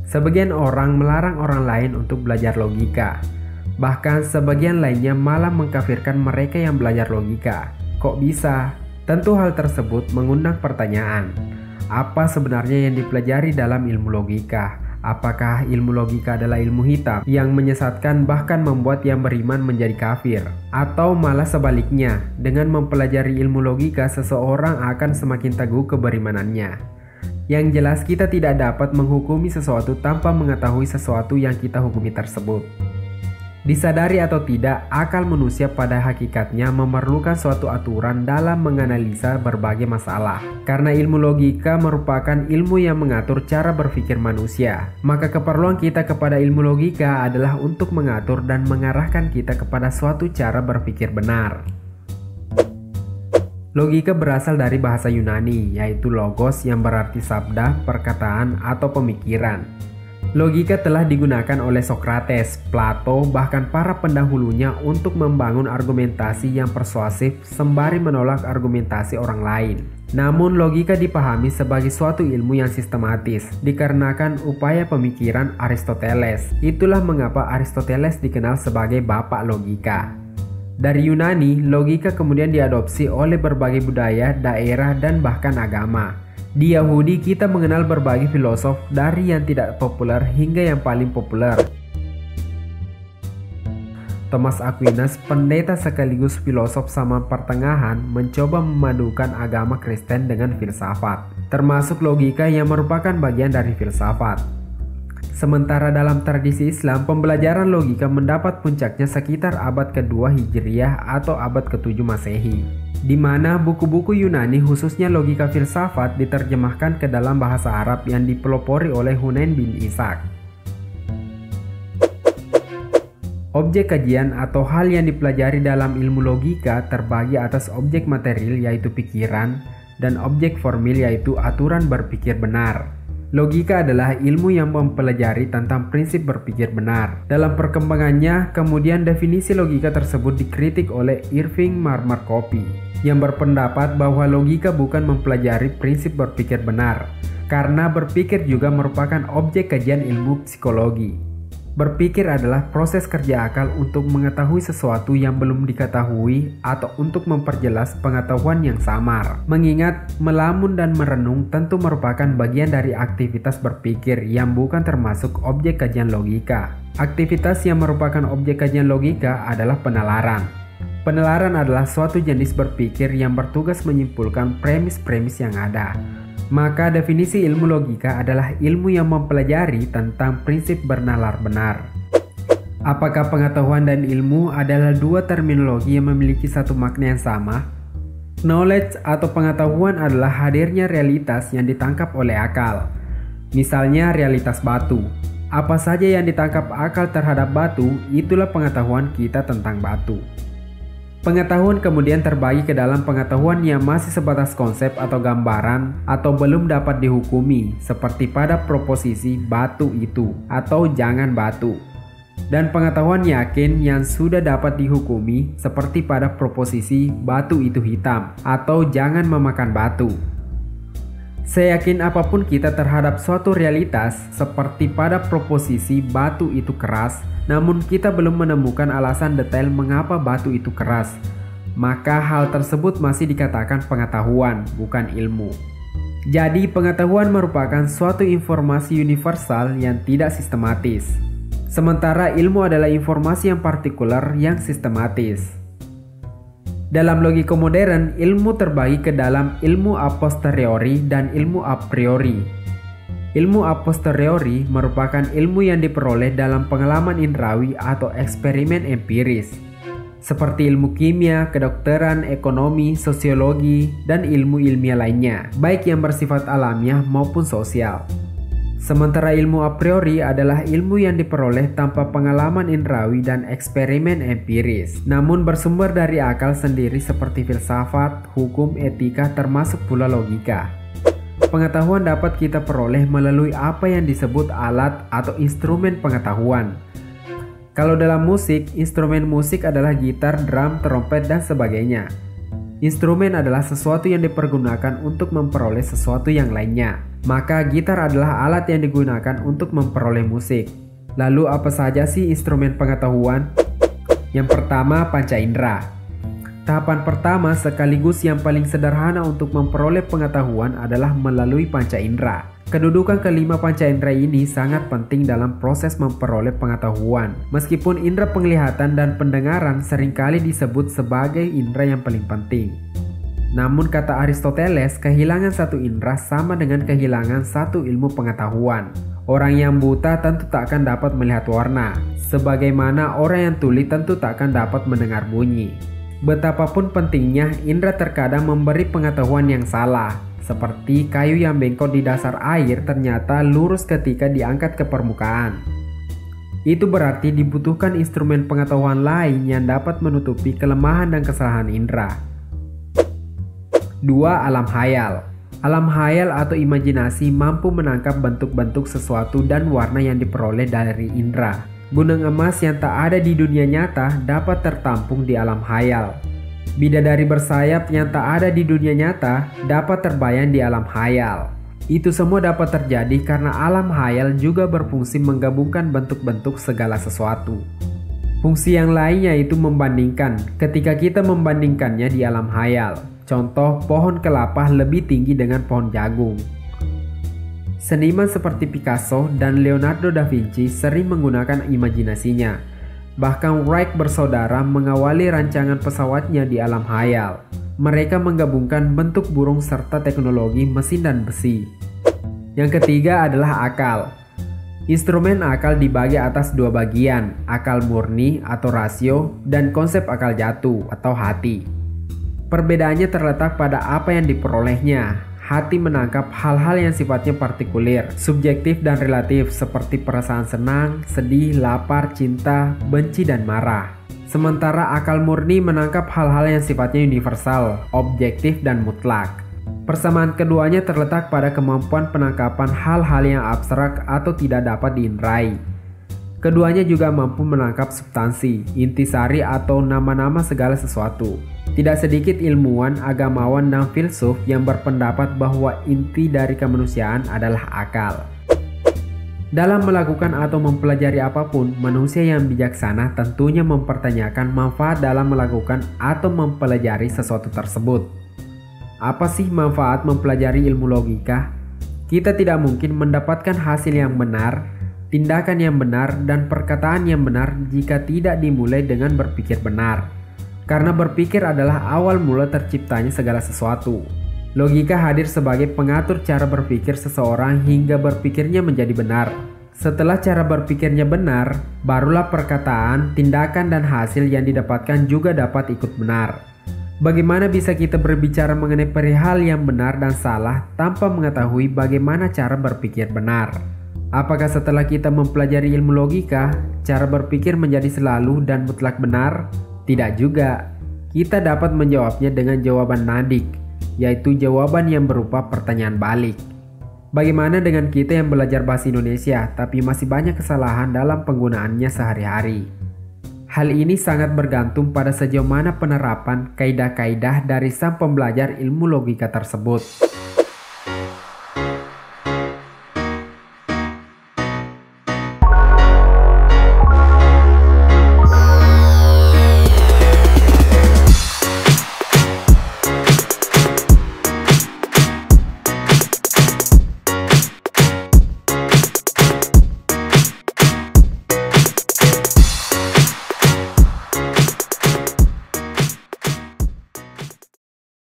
Sebagian orang melarang orang lain untuk belajar logika. Bahkan sebagian lainnya malah mengkafirkan mereka yang belajar logika. Kok bisa? Tentu hal tersebut mengundang pertanyaan. Apa sebenarnya yang dipelajari dalam ilmu logika? Apakah ilmu logika adalah ilmu hitam yang menyesatkan bahkan membuat yang beriman menjadi kafir? Atau malah sebaliknya, dengan mempelajari ilmu logika seseorang akan semakin teguh keberimanannya? Yang jelas kita tidak dapat menghukumi sesuatu tanpa mengetahui sesuatu yang kita hukumi tersebut. Disadari atau tidak, akal manusia pada hakikatnya memerlukan suatu aturan dalam menganalisa berbagai masalah. Karena ilmu logika merupakan ilmu yang mengatur cara berpikir manusia, maka keperluan kita kepada ilmu logika adalah untuk mengatur dan mengarahkan kita kepada suatu cara berpikir benar. Logika berasal dari bahasa Yunani, yaitu logos yang berarti sabda, perkataan, atau pemikiran. Logika telah digunakan oleh Socrates, Plato, bahkan para pendahulunya untuk membangun argumentasi yang persuasif sembari menolak argumentasi orang lain. Namun logika dipahami sebagai suatu ilmu yang sistematis dikarenakan upaya pemikiran Aristoteles. Itulah mengapa Aristoteles dikenal sebagai bapak logika. Dari Yunani, logika kemudian diadopsi oleh berbagai budaya, daerah, dan bahkan agama. Di Yahudi kita mengenal berbagai filosof dari yang tidak populer hingga yang paling populer. Thomas Aquinas, pendeta sekaligus filosof zaman pertengahan, mencoba memadukan agama Kristen dengan filsafat, termasuk logika yang merupakan bagian dari filsafat. Sementara dalam tradisi Islam, pembelajaran logika mendapat puncaknya sekitar abad ke-2 Hijriah atau abad ke-7 Masehi, di mana buku-buku Yunani khususnya logika filsafat diterjemahkan ke dalam bahasa Arab yang dipelopori oleh Hunain bin Ishaq. Objek kajian atau hal yang dipelajari dalam ilmu logika terbagi atas objek material yaitu pikiran dan objek formil yaitu aturan berpikir benar. Logika adalah ilmu yang mempelajari tentang prinsip berpikir benar. Dalam perkembangannya, kemudian definisi logika tersebut dikritik oleh Irving Marmarkopi, yang berpendapat bahwa logika bukan mempelajari prinsip berpikir benar, karena berpikir juga merupakan objek kajian ilmu psikologi. Berpikir adalah proses kerja akal untuk mengetahui sesuatu yang belum diketahui atau untuk memperjelas pengetahuan yang samar. Mengingat, melamun dan merenung tentu merupakan bagian dari aktivitas berpikir yang bukan termasuk objek kajian logika. Aktivitas yang merupakan objek kajian logika adalah penalaran. Penalaran adalah suatu jenis berpikir yang bertugas menyimpulkan premis-premis yang ada. Maka definisi ilmu logika adalah ilmu yang mempelajari tentang prinsip bernalar benar. Apakah pengetahuan dan ilmu adalah dua terminologi yang memiliki satu makna yang sama? Knowledge atau pengetahuan adalah hadirnya realitas yang ditangkap oleh akal. Misalnya realitas batu. Apa saja yang ditangkap akal terhadap batu, itulah pengetahuan kita tentang batu. Pengetahuan kemudian terbagi ke dalam pengetahuan yang masih sebatas konsep atau gambaran atau belum dapat dihukumi, seperti pada proposisi batu itu atau jangan batu. Dan pengetahuan yakin yang sudah dapat dihukumi, seperti pada proposisi batu itu hitam atau jangan memakan batu. Seyakin apapun kita terhadap suatu realitas, seperti pada proposisi batu itu keras, namun kita belum menemukan alasan detail mengapa batu itu keras, maka hal tersebut masih dikatakan pengetahuan, bukan ilmu. Jadi pengetahuan merupakan suatu informasi universal yang tidak sistematis. Sementara ilmu adalah informasi yang partikular yang sistematis. Dalam logika modern, ilmu terbagi ke dalam ilmu a posteriori dan ilmu a priori. Ilmu a posteriori merupakan ilmu yang diperoleh dalam pengalaman indrawi atau eksperimen empiris, seperti ilmu kimia, kedokteran, ekonomi, sosiologi, dan ilmu ilmiah lainnya, baik yang bersifat alamiah maupun sosial. Sementara ilmu a priori adalah ilmu yang diperoleh tanpa pengalaman indrawi dan eksperimen empiris, namun bersumber dari akal sendiri seperti filsafat, hukum, etika, termasuk pula logika. Pengetahuan dapat kita peroleh melalui apa yang disebut alat atau instrumen pengetahuan. Kalau dalam musik, instrumen musik adalah gitar, drum, trompet, dan sebagainya. Instrumen adalah sesuatu yang dipergunakan untuk memperoleh sesuatu yang lainnya. maka gitar adalah alat yang digunakan untuk memperoleh musik. Lalu apa saja sih instrumen pengetahuan? Yang pertama, panca indera. Tahapan pertama sekaligus yang paling sederhana untuk memperoleh pengetahuan adalah melalui panca indera. Kedudukan kelima panca indera ini sangat penting dalam proses memperoleh pengetahuan. Meskipun indera penglihatan dan pendengaran seringkali disebut sebagai indera yang paling penting. Namun kata Aristoteles, kehilangan satu indera sama dengan kehilangan satu ilmu pengetahuan. Orang yang buta tentu tak akan dapat melihat warna, sebagaimana orang yang tuli tentu tak akan dapat mendengar bunyi. Betapapun pentingnya, indera terkadang memberi pengetahuan yang salah, seperti kayu yang bengkok di dasar air ternyata lurus ketika diangkat ke permukaan. Itu berarti dibutuhkan instrumen pengetahuan lain yang dapat menutupi kelemahan dan kesalahan indera. 2. Alam hayal. Alam hayal atau imajinasi mampu menangkap bentuk-bentuk sesuatu dan warna yang diperoleh dari indera. Gunung emas yang tak ada di dunia nyata dapat tertampung di alam hayal. Bidadari bersayap yang tak ada di dunia nyata dapat terbayang di alam hayal. Itu semua dapat terjadi karena alam hayal juga berfungsi menggabungkan bentuk-bentuk segala sesuatu. Fungsi yang lain yaitu membandingkan. Ketika kita membandingkannya di alam hayal, contoh, pohon kelapa lebih tinggi dengan pohon jagung. Seniman seperti Picasso dan Leonardo da Vinci sering menggunakan imajinasinya. Bahkan Wright bersaudara mengawali rancangan pesawatnya di alam hayal. Mereka menggabungkan bentuk burung serta teknologi mesin dan besi. Yang ketiga adalah akal. Instrumen akal dibagi atas dua bagian, akal murni atau rasio dan konsep akal jatuh atau hati. Perbedaannya terletak pada apa yang diperolehnya. Hati menangkap hal-hal yang sifatnya partikulir, subjektif dan relatif seperti perasaan senang, sedih, lapar, cinta, benci, dan marah. Sementara akal murni menangkap hal-hal yang sifatnya universal, objektif, dan mutlak. Persamaan keduanya terletak pada kemampuan penangkapan hal-hal yang abstrak atau tidak dapat diinderai. Keduanya juga mampu menangkap substansi, intisari atau nama-nama segala sesuatu. Tidak sedikit ilmuwan, agamawan, dan filsuf yang berpendapat bahwa inti dari kemanusiaan adalah akal. Dalam melakukan atau mempelajari apapun, manusia yang bijaksana tentunya mempertanyakan manfaat dalam melakukan atau mempelajari sesuatu tersebut. Apa sih manfaat mempelajari ilmu logika? Kita tidak mungkin mendapatkan hasil yang benar, tindakan yang benar, dan perkataan yang benar jika tidak dimulai dengan berpikir benar. Karena berpikir adalah awal mula terciptanya segala sesuatu. Logika hadir sebagai pengatur cara berpikir seseorang hingga berpikirnya menjadi benar. Setelah cara berpikirnya benar, barulah perkataan, tindakan, dan hasil yang didapatkan juga dapat ikut benar. Bagaimana bisa kita berbicara mengenai perihal yang benar dan salah tanpa mengetahui bagaimana cara berpikir benar? Apakah setelah kita mempelajari ilmu logika, cara berpikir menjadi selalu dan mutlak benar? Tidak juga. Kita dapat menjawabnya dengan jawaban nadik, yaitu jawaban yang berupa pertanyaan balik. Bagaimana dengan kita yang belajar bahasa Indonesia tapi masih banyak kesalahan dalam penggunaannya sehari-hari? Hal ini sangat bergantung pada sejauh mana penerapan kaidah-kaidah dari sang pembelajar ilmu logika tersebut.